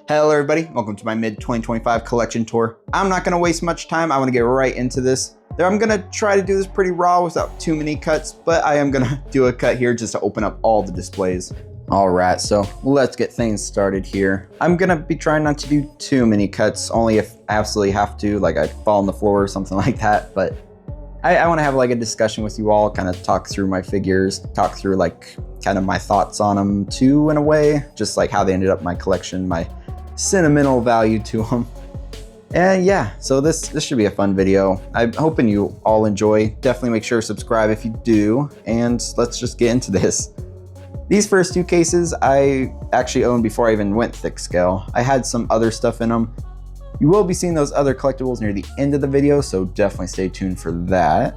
Hello everybody, welcome to my mid-2025 collection tour. I'm not gonna waste much time, I wanna get right into this. I'm gonna try to do this pretty raw without too many cuts, but I am gonna do a cut here just to open up all the displays. All right, so let's get things started here. I'm gonna be trying not to do too many cuts, only if I absolutely have to, like I fall on the floor or something like that, but I wanna have like a discussion with you all, kind of talk through my figures, talk through like kind of my thoughts on them too in a way, just like how they ended up in my collection, my sentimental value to them. And yeah, so this should be a fun video. I'm hoping you all enjoy. Definitely make sure to subscribe if you do, and let's just get into this. These first two cases I actually owned before I even went thick scale. I had some other stuff in them. You will be seeing those other collectibles near the end of the video, so definitely stay tuned for that.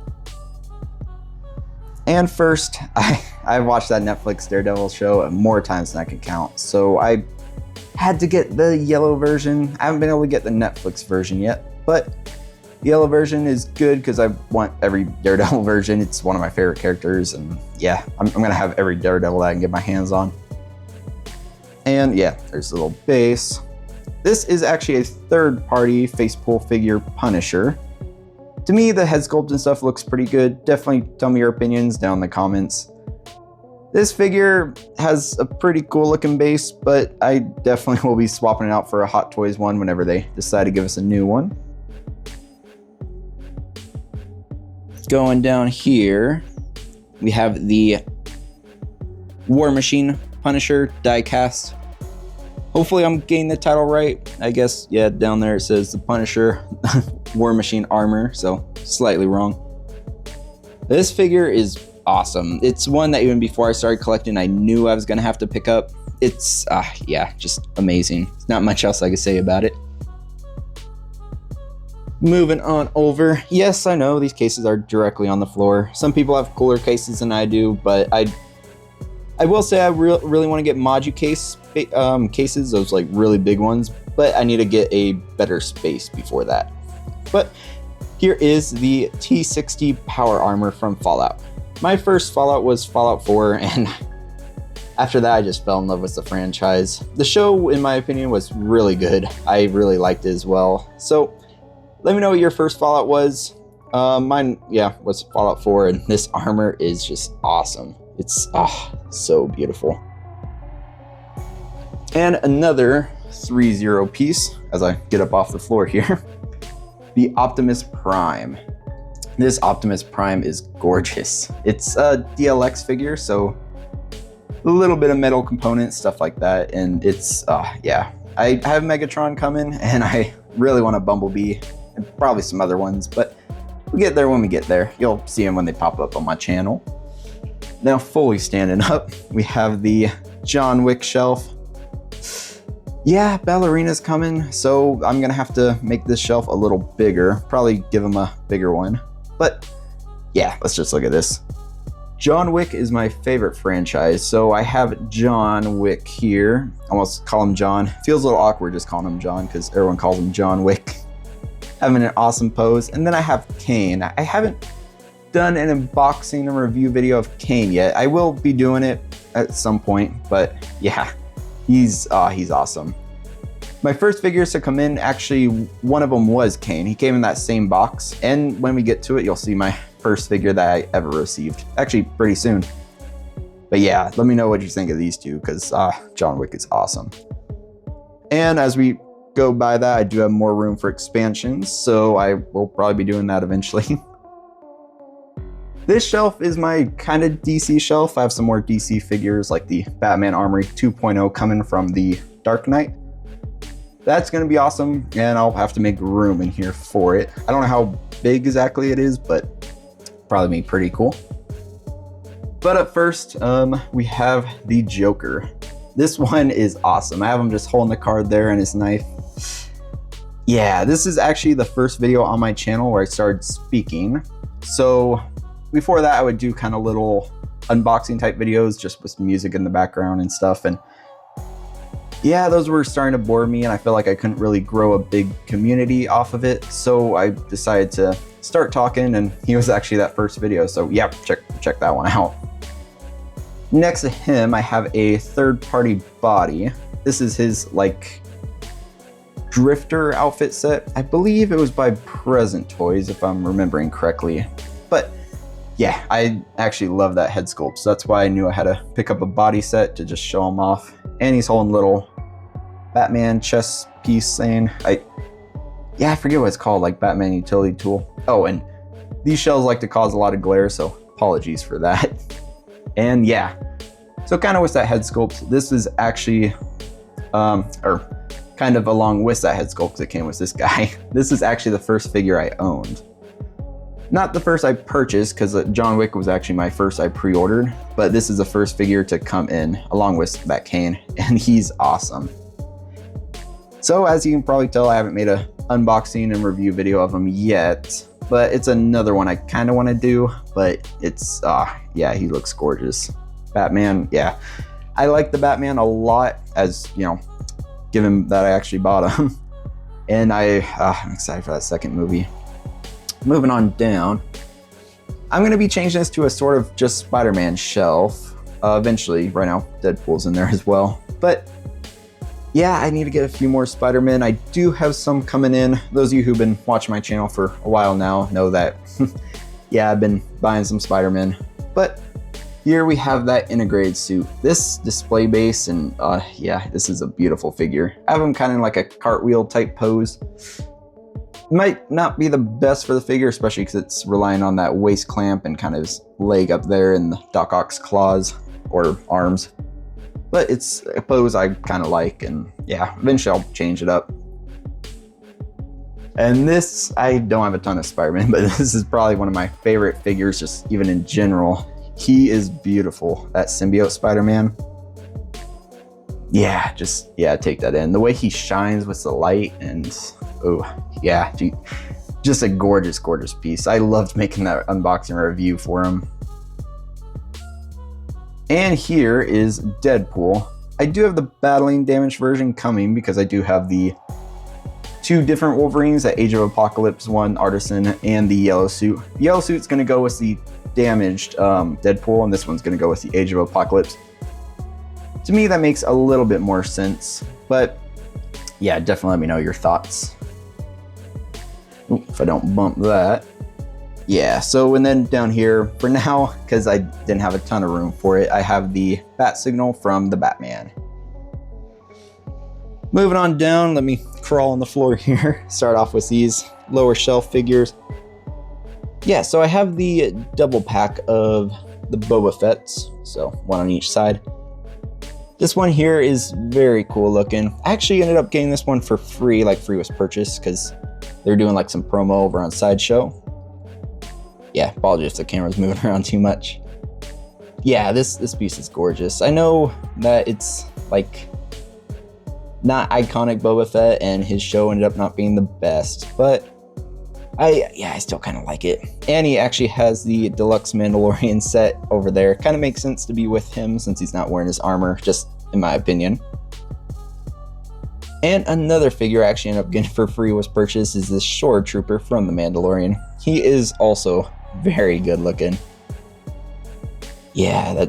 And first, I've watched that Netflix Daredevil show more times than I can count, so I had to get the yellow version. I haven't been able to get the Netflix version yet, but the yellow version is good because I want every Daredevil version. It's one of my favorite characters, and yeah, I'm gonna have every Daredevil that I can get my hands on. And yeah, there's a little base. This is actually a third-party face pull figure Punisher. To me, the head sculpt and stuff looks pretty good. Definitely tell me your opinions down in the comments. This figure has a pretty cool looking base, but I definitely will be swapping it out for a Hot Toys one whenever they decide to give us a new one. Going down here, we have the War Machine Punisher diecast. Hopefully I'm getting the title right. I guess, yeah, down there it says the Punisher War Machine armor, so slightly wrong. This figure is awesome. It's one that even before I started collecting, I knew I was gonna have to pick up. It's, yeah, just amazing. Not much else I could say about it. Moving on over. Yes, I know these cases are directly on the floor. Some people have cooler cases than I do, but I will say I really want to get Maju cases, those like really big ones, but I need to get a better space before that. But here is the T60 Power Armor from Fallout. My first Fallout was Fallout 4, and after that I just fell in love with the franchise. The show, in my opinion, was really good. I really liked it as well. So let me know what your first Fallout was. Mine, yeah, was Fallout 4, and this armor is just awesome. It's so beautiful. And another 3-0 piece, as I get up off the floor here, the Optimus Prime. This Optimus Prime is gorgeous. It's a DLX figure, so a little bit of metal components, stuff like that, and it's, yeah. I have Megatron coming, and I really want a Bumblebee, and probably some other ones, but we'll get there when we get there. You'll see them when they pop up on my channel. Now, fully standing up, we have the John Wick shelf. Yeah, Ballerina's coming, so I'm gonna have to make this shelf a little bigger, probably give him a bigger one. But yeah, let's just look at this. John Wick is my favorite franchise, so I have John Wick here. I almost call him John. Feels a little awkward just calling him John because everyone calls him John Wick. Having an awesome pose. And then I have Kane. I haven't done an unboxing and review video of Kane yet. I will be doing it at some point, but yeah, he's awesome. My first figures to come in, actually, one of them was Kane. He came in that same box, and when we get to it, you'll see my first figure that I ever received. Actually, pretty soon. But yeah, let me know what you think of these two, because John Wick is awesome. And as we go by that, I do have more room for expansions, so I will probably be doing that eventually. This shelf is my kind of DC shelf. I have some more DC figures, like the Batman Armory 2.0 coming from the Dark Knight. That's gonna be awesome, and I'll have to make room in here for it. I don't know how big exactly it is, but probably be pretty cool. But up first, we have the Joker. This one is awesome. I have him just holding the card there and his knife. Yeah, this is actually the first video on my channel where I started speaking. So before that, I would do kind of little unboxing type videos just with music in the background and stuff. And yeah, those were starting to bore me, and I feel like I couldn't really grow a big community off of it. So I decided to start talking, and he was actually that first video. So yeah, check that one out. Next to him, I have a third-party body. This is his like Drifter outfit set. I believe it was by Present Toys, if I'm remembering correctly. But yeah, I actually love that head sculpt. So that's why I knew I had to pick up a body set to just show him off. And he's holding little Batman chess piece thing. I forget what it's called, like Batman utility tool. Oh, and these shells like to cause a lot of glare, so apologies for that. And yeah, so kind of with that head sculpt, this is actually, or kind of along with that head sculpt that came with this guy. This is actually the first figure I owned. Not the first I purchased, because John Wick was actually my first I pre-ordered, but this is the first figure to come in along with that Kane, and he's awesome. So as you can probably tell, I haven't made a unboxing and review video of him yet, but it's another one I kind of want to do, but it's, yeah, he looks gorgeous. Batman, yeah. I like the Batman a lot, as, you know, given that I actually bought him. And I'm excited for that second movie. Moving on down, I'm going to be changing this to a sort of just Spider-Man shelf. Eventually, right now, Deadpool's in there as well. But yeah, I need to get a few more Spider-Man. I do have some coming in. Those of you who've been watching my channel for a while now know that, yeah, I've been buying some Spider-Man. But here we have that integrated suit. This display base, and yeah, this is a beautiful figure. I have him kind of like a cartwheel type pose. Might not be the best for the figure, especially because it's relying on that waist clamp and kind of his leg up there and the Doc Ock's claws or arms. But it's a pose I kind of like, and yeah, eventually I'll change it up. And this, I don't have a ton of Spider-Man, but this is probably one of my favorite figures, just even in general. He is beautiful, that symbiote Spider-Man. Yeah, just, yeah, take that in. The way he shines with the light, and oh, yeah, just a gorgeous, gorgeous piece. I loved making that unboxing review for him. And here is Deadpool. I do have the battling damage version coming because I do have the two different Wolverines, the Age of Apocalypse one, Artisan, and the yellow suit. The yellow suit's gonna go with the damaged Deadpool, and this one's gonna go with the Age of Apocalypse. To me, that makes a little bit more sense, but yeah, definitely let me know your thoughts. Ooh, if I don't bump that. Yeah, so and then down here, for now, because I didn't have a ton of room for it, I have the bat signal from the Batman. Moving on down, let me crawl on the floor here. Start off with these lower shelf figures. Yeah, so I have the double pack of the Boba Fett's, so one on each side. This one here is very cool looking. I actually ended up getting this one for free, like free was purchased, because they're doing like some promo over on Sideshow. Yeah, apologies if the camera's moving around too much. Yeah, this piece is gorgeous. I know that it's like not iconic Boba Fett, and his show ended up not being the best, but I still kind of like it. And he actually has the deluxe Mandalorian set over there. Kind of makes sense to be with him since he's not wearing his armor, just in my opinion. And another figure I actually ended up getting for free was purchased is this Shore Trooper from the Mandalorian. He is also very good looking. Yeah,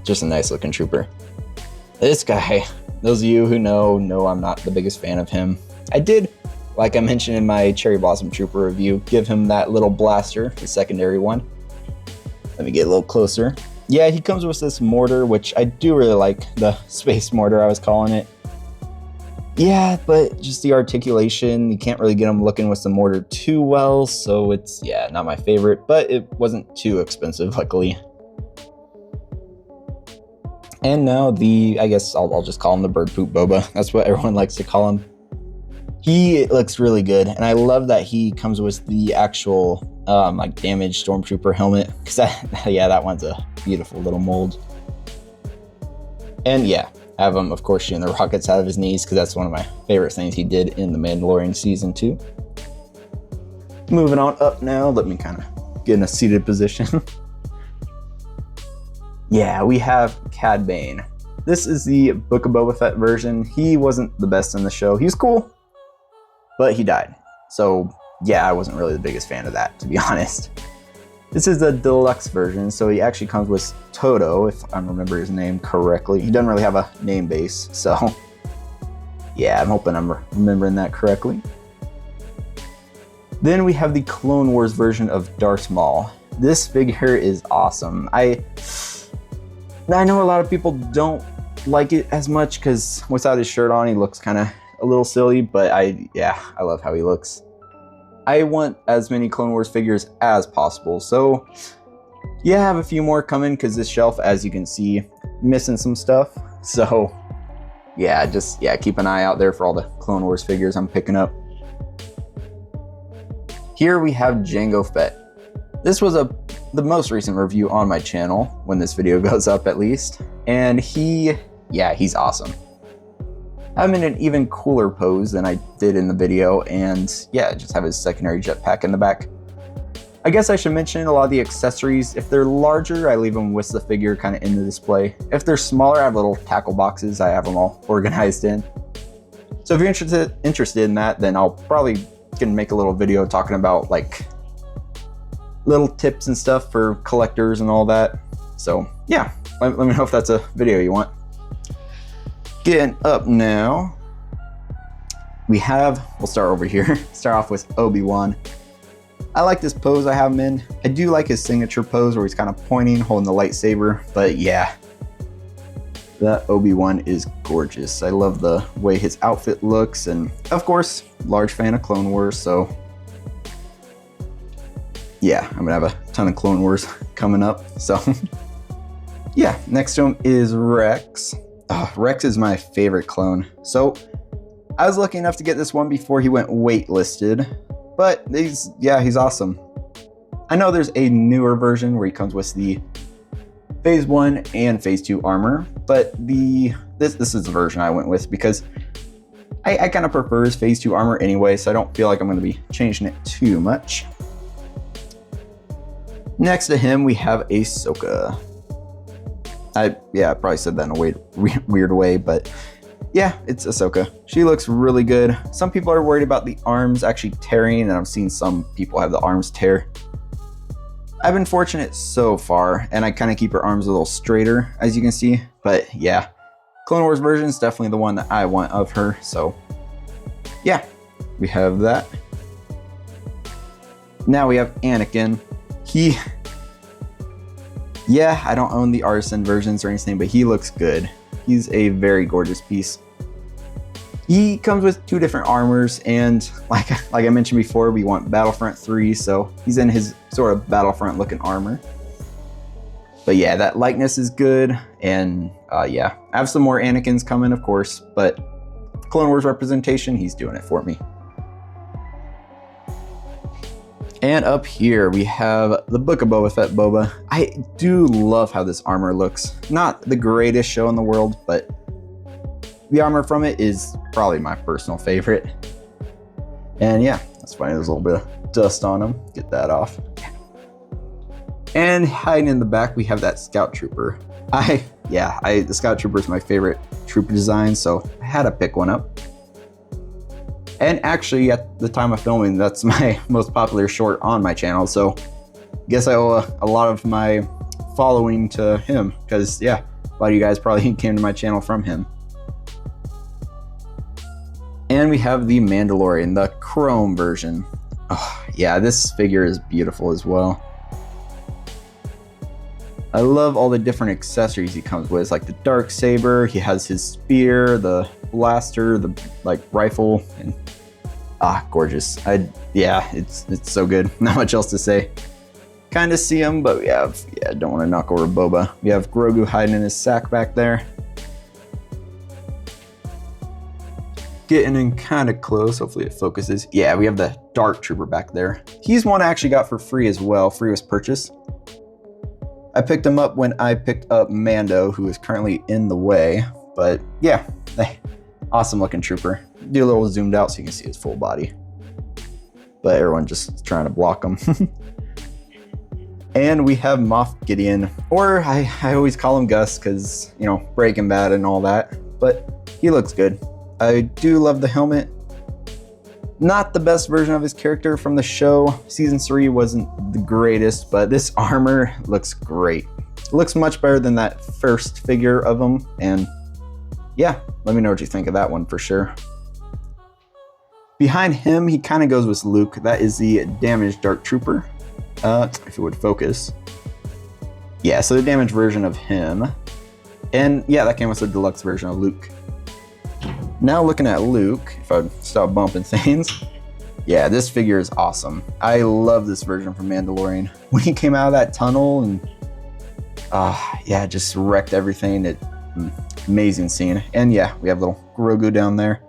just a nice looking trooper. This guy, those of you who know I'm not the biggest fan of him. I did, like I mentioned in my Cherry Blossom Trooper review, give him that little blaster, the secondary one. Let me get a little closer. Yeah, he comes with this mortar, which I do really like, the space mortar I was calling it. Yeah, but just the articulation, you can't really get him looking with the mortar too well, so it's, yeah, not my favorite, but it wasn't too expensive, luckily. And now I guess I'll just call him the Bird Poop Boba. That's what everyone likes to call him. He looks really good, and I love that he comes with the actual like damaged Stormtrooper helmet, because that one's a beautiful little mold. And yeah, I have him, of course, shooting the rockets out of his knees, because that's one of my favorite things he did in The Mandalorian Season 2. Moving on up now, let me kind of get in a seated position. Yeah, we have Cad Bane. This is the Book of Boba Fett version. He wasn't the best in the show. He was cool, but he died. So yeah, I wasn't really the biggest fan of that, to be honest. This is the deluxe version, so he actually comes with Toto, if I remember his name correctly. He doesn't really have a name base, so. Yeah, I'm hoping I'm remembering that correctly. Then we have the Clone Wars version of Darth Maul. This figure is awesome. I know a lot of people don't like it as much because without his shirt on, he looks kind of a little silly, but I love how he looks. I want as many Clone Wars figures as possible, so yeah, I have a few more coming because this shelf, as you can see, missing some stuff. So yeah, just keep an eye out there for all the Clone Wars figures I'm picking up. Here we have Jango Fett. This was the most recent review on my channel, when this video goes up at least, and he's awesome. I'm in an even cooler pose than I did in the video, and yeah, just have his secondary jetpack in the back. I guess I should mention a lot of the accessories. If they're larger, I leave them with the figure kind of in the display. If they're smaller, I have little tackle boxes I have them all organized in. So if you're interested in that, then I'll probably gonna make a little video talking about like little tips and stuff for collectors and all that. So yeah, let me know if that's a video you want. Getting up now, we'll start over here. Start off with Obi-Wan. I like this pose I have him in. I do like his signature pose where he's kind of pointing, holding the lightsaber, but yeah, that Obi-Wan is gorgeous. I love the way his outfit looks, and of course, large fan of Clone Wars, so yeah, I'm gonna have a ton of Clone Wars coming up, so yeah. Next to him is Rex. Oh, Rex is my favorite clone. So I was lucky enough to get this one before he went waitlisted, but he's awesome. I know there's a newer version where he comes with the Phase 1 and Phase 2 armor, but this is the version I went with because I kind of prefer his Phase 2 armor anyway, so I don't feel like I'm going to be changing it too much. Next to him, we have Ahsoka. I probably said that in a weird way, but yeah, it's Ahsoka. She looks really good. Some people are worried about the arms actually tearing, and I've seen some people have the arms tear. I've been fortunate so far, and I kind of keep her arms a little straighter, as you can see. But yeah, Clone Wars version is definitely the one that I want of her. So yeah, we have that. Now we have Anakin. I don't own the artisan versions or anything, but he looks good. He's a very gorgeous piece. He comes with 2 different armors, and like I mentioned before, we want Battlefront 3, so he's in his sort of Battlefront looking armor. But yeah, that likeness is good, and yeah, I have some more Anakins coming, of course, but Clone Wars representation, he's doing it for me. And up here we have the Book of Boba Fett Boba. I do love how this armor looks. Not the greatest show in the world, but the armor from it is probably my personal favorite. And yeah, that's fine. There's a little bit of dust on him. Get that off. And hiding in the back, we have that Scout Trooper. The Scout Trooper is my favorite trooper design, so I had to pick one up. And actually, at the time of filming, that's my most popular short on my channel, so I guess I owe a lot of my following to him, because yeah, a lot of you guys probably came to my channel from him. And we have the Mandalorian, the chrome version. Oh, yeah, this figure is beautiful as well. I love all the different accessories he comes with, like the Darksaber, he has his spear, the blaster, the rifle, and gorgeous. It's so good. Not much else to say. Kind of see him, but don't want to knock over Boba. We have Grogu hiding in his sack back there. Getting in kind of close, hopefully it focuses. Yeah, we have the Dark Trooper back there. He's one I actually got for free as well, free was purchase. I picked him up when I picked up Mando, who is currently in the way, but yeah, awesome looking trooper. Do a little zoomed out so you can see his full body, but everyone just trying to block him. And we have Moff Gideon, or I always call him Gus because, you know, Breaking Bad and all that, but he looks good. I do love the helmet. Not the best version of his character from the show. Season 3 wasn't the greatest, but this armor looks great. It looks much better than that first figure of him, and yeah, let me know what you think of that one for sure. Behind him, he kind of goes with Luke. That is the damaged Dark Trooper. If it would focus. Yeah, so the damaged version of him. And yeah, that came with the deluxe version of Luke. Now looking at Luke, if I'd stop bumping things. Yeah, this figure is awesome. I love this version from Mandalorian. When he came out of that tunnel and yeah, just wrecked everything. Amazing scene. And yeah, we have little Grogu down there.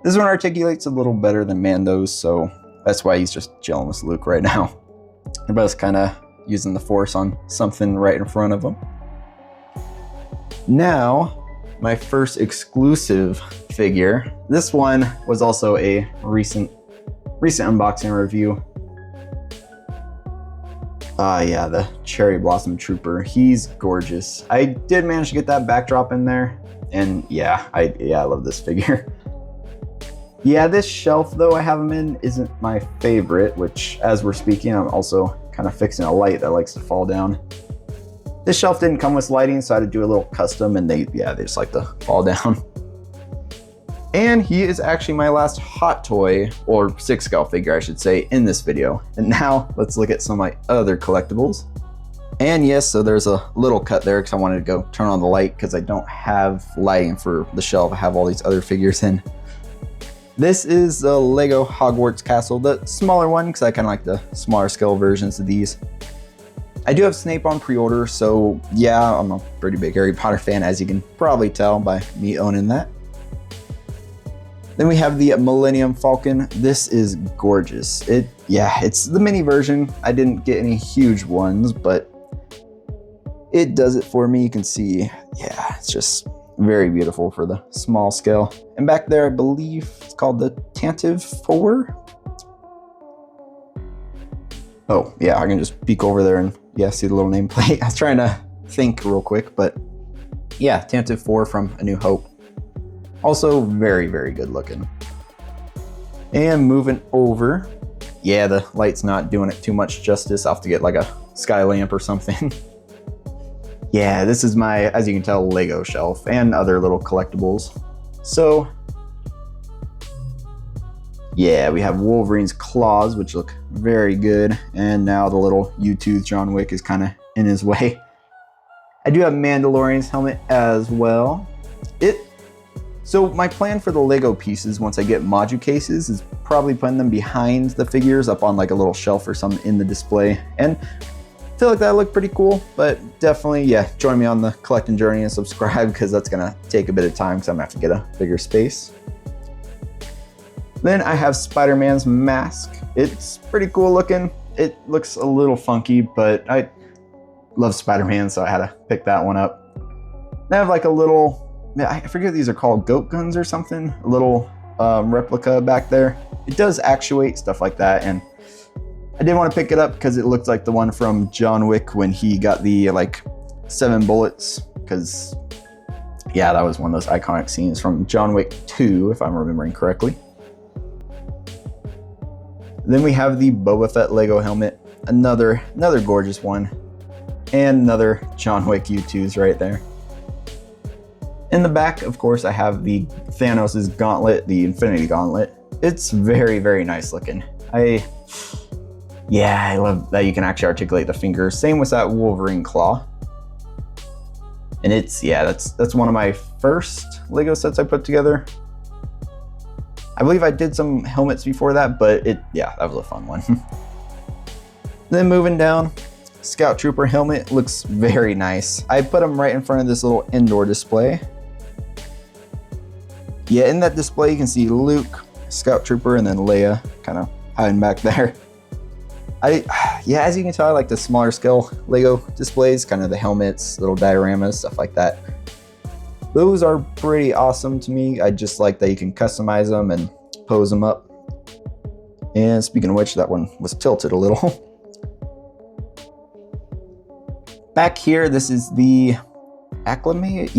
This one articulates a little better than Mando's, so that's why he's just chilling with Luke right now. They're both kind of using the Force on something right in front of them. Now, my first exclusive figure. This one was also a recent unboxing review. Yeah, the Cherry Blossom Trooper. He's gorgeous. I did manage to get that backdrop in there, and yeah, I love this figure. Yeah, this shelf though I have him in isn't my favorite, which as we're speaking, I'm also kind of fixing a light that likes to fall down. This shelf didn't come with lighting, so I had to do a little custom, and they just like to fall down. And he is actually my last hot toy, or 6 scale figure I should say, in this video. And now let's look at some of my other collectibles. And yes, so there's a little cut there because I wanted to go turn on the light because I don't have lighting for the shelf. I have all these other figures in. This is the Lego Hogwarts Castle, the smaller one, because I kind of like the smaller scale versions of these. I do have Snape on pre-order, so yeah, I'm a pretty big Harry Potter fan, as you can probably tell by me owning that. Then we have the Millennium Falcon. This is gorgeous. It's the mini version. I didn't get any huge ones, but it does it for me. You can see, yeah, it's just very beautiful for the small scale. And back there, I believe it's called the Tantive 4. Oh, yeah, I can just peek over there and yeah, see the little nameplate. I was trying to think real quick, but yeah, Tantive 4 from A New Hope. Also very, very good looking. And moving over, yeah, the light's not doing it too much justice. I'll have to get like a sky lamp or something. Yeah, this is my, as you can tell, Lego shelf and other little collectibles. So yeah, we have Wolverine's claws, which look very good. And now the little U-tooth John Wick is kind of in his way. I do have Mandalorian's helmet as well. So my plan for the Lego pieces, once I get module cases, is probably putting them behind the figures up on like a little shelf or something in the display. And I feel like that look pretty cool, but definitely, yeah, join me on the collecting journey and subscribe because that's gonna take a bit of time because I'm gonna have to get a bigger space. Then I have Spider-Man's mask. It's pretty cool looking. It looks a little funky, but I love Spider-Man, so I had to pick that one up. Then I have like a little, I forget what these are called, goat guns or something, a little replica back there. It does actuate, stuff like that, and I did want to pick it up because it looked like the one from John Wick when he got the like 7 bullets, because yeah, that was one of those iconic scenes from John Wick 2, if I'm remembering correctly. Then we have the Boba Fett Lego helmet, another gorgeous one, and another John Wick U2s right there. In the back, of course, I have the Thanos' gauntlet, the Infinity Gauntlet. It's very, very nice looking. I love that you can actually articulate the fingers. Same with that Wolverine claw. And it's, yeah, that's one of my first Lego sets I put together. I believe I did some helmets before that, but that was a fun one. Then moving down, Scout Trooper helmet looks very nice. I put them right in front of this little indoor display. Yeah, in that display you can see Luke, Scout Trooper, and then Leia kind of hiding back there. As you can tell, I like the smaller scale Lego displays, kind of the helmets, little dioramas, stuff like that. Those are pretty awesome to me. I just like that you can customize them and pose them up. And speaking of which, that one was tilted a little. Back here, this is the Acclimate,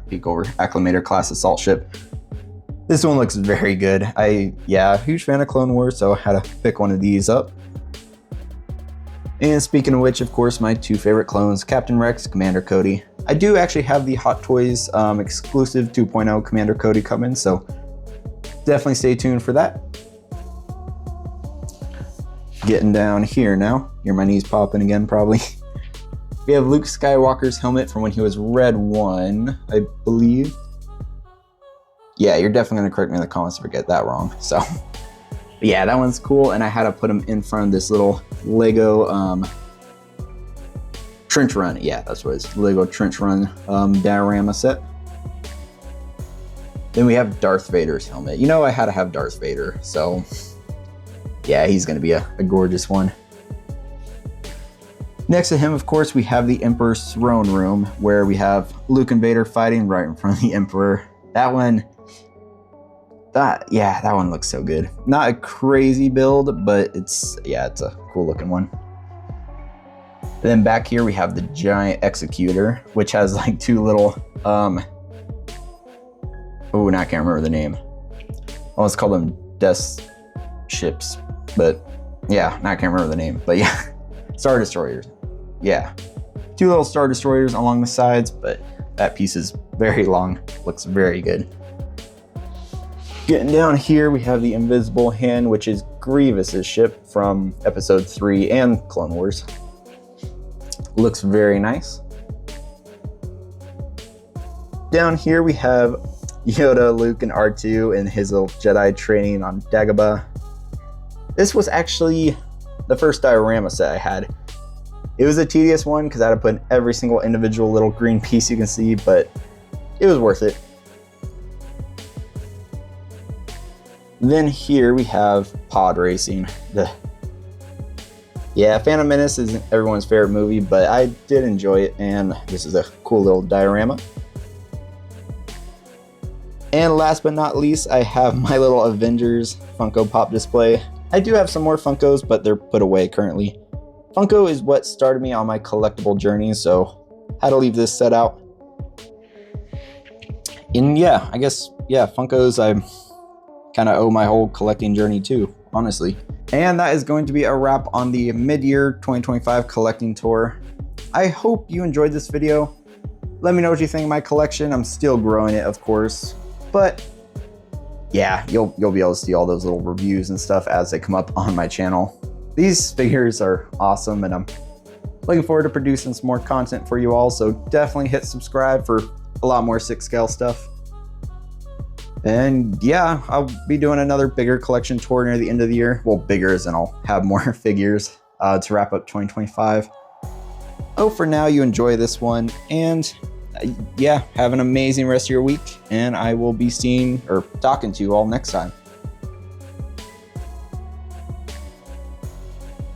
peek over, Acclimator class assault ship. This one looks very good. A huge fan of Clone Wars, so I had to pick one of these up. And speaking of which, of course, my two favorite clones, Captain Rex, Commander Cody. I do actually have the Hot Toys exclusive 2.0 Commander Cody coming, so definitely stay tuned for that. Getting down here now. Hear my knees popping again, probably. We have Luke Skywalker's helmet from when he was Red 1, I believe. Yeah, you're definitely gonna correct me in the comments if I get that wrong, so. But yeah, that one's cool, and I had to put him in front of this little Lego Trench Run. Yeah, that's what it's, Lego Trench Run diorama set. Then we have Darth Vader's helmet. You know, I had to have Darth Vader, so yeah, he's gonna be a gorgeous one. Next to him, of course, we have the Emperor's Throne Room, where we have Luke and Vader fighting right in front of the Emperor. That one looks so good. Not a crazy build, but it's a cool looking one. Then back here we have the giant Executor, which has like two little, now I can't remember the name. Well, let's call them Death Ships, but yeah, now I can't remember the name, but yeah, Star Destroyers. Yeah, two little Star Destroyers along the sides, but that piece is very long, looks very good. Getting down here, we have the Invisible Hand, which is Grievous's ship from Episode 3 and Clone Wars. Looks very nice. Down here, we have Yoda, Luke, and R2 in his little Jedi training on Dagobah. This was actually the first diorama set I had. It was a tedious one because I had to put in every single individual little green piece you can see, but it was worth it. Then here we have pod racing. Yeah, Phantom Menace isn't everyone's favorite movie, but I did enjoy it, and this is a cool little diorama. And last but not least, I have my little Avengers Funko Pop display. I do have some more Funkos, but they're put away currently. Funko is what started me on my collectible journey, so had to leave this set out. And yeah, I guess, Funkos, I kind of owe my whole collecting journey too, honestly. And that is going to be a wrap on the mid-year 2025 collecting tour. I hope you enjoyed this video. Let me know what you think of my collection. I'm still growing it, of course, but yeah, you'll be able to see all those little reviews and stuff as they come up on my channel. These figures are awesome, and I'm looking forward to producing some more content for you all, so definitely hit subscribe for a lot more 6 scale stuff. And yeah, I'll be doing another bigger collection tour near the end of the year. Well, bigger as in I'll have more figures to wrap up 2025. Oh, for now, you enjoy this one, and yeah, have an amazing rest of your week, and I will be seeing or talking to you all next time.